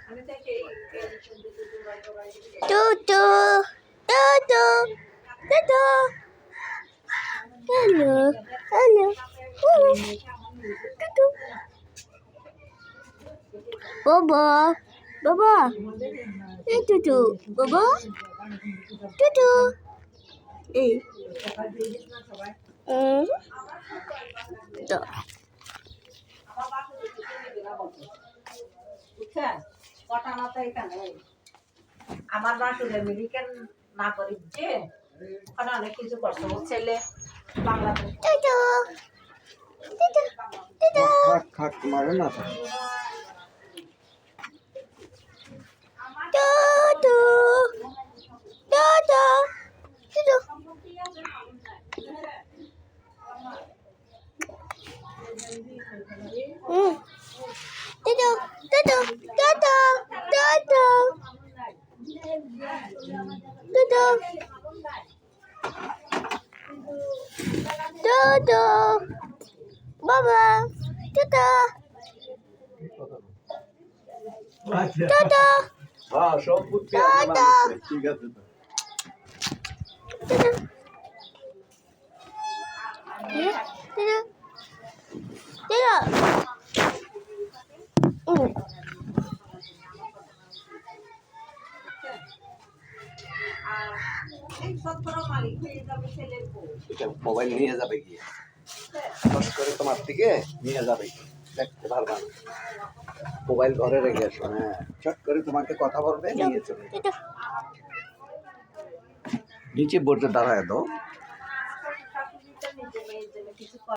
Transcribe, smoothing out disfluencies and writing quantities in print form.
Tutu, tutu, tutu. Hello, hello, tutu. Baba, baba. Tutu, baba. Tutu. তো আমার বাসুর American নাগরিক যে ওখানে অনেক কিছু করছে ওর ছেলে বাংলাদেশ Baba, Tutu. Tutu. হ্যাঁ সম্পত্তি ঠিক আছে মোবাইল নিয়ে যাবে গিয়ে কষ্ট করে তোমার থেকে নিয়ে যাবে দেখতে পারবা না মোবাইল ঘরে রেখে আসো হ্যাঁ চট করে তোমাকে কথা বলবে নিয়ে চলে নিচে বোর্ডে দাঁড়ায় দাও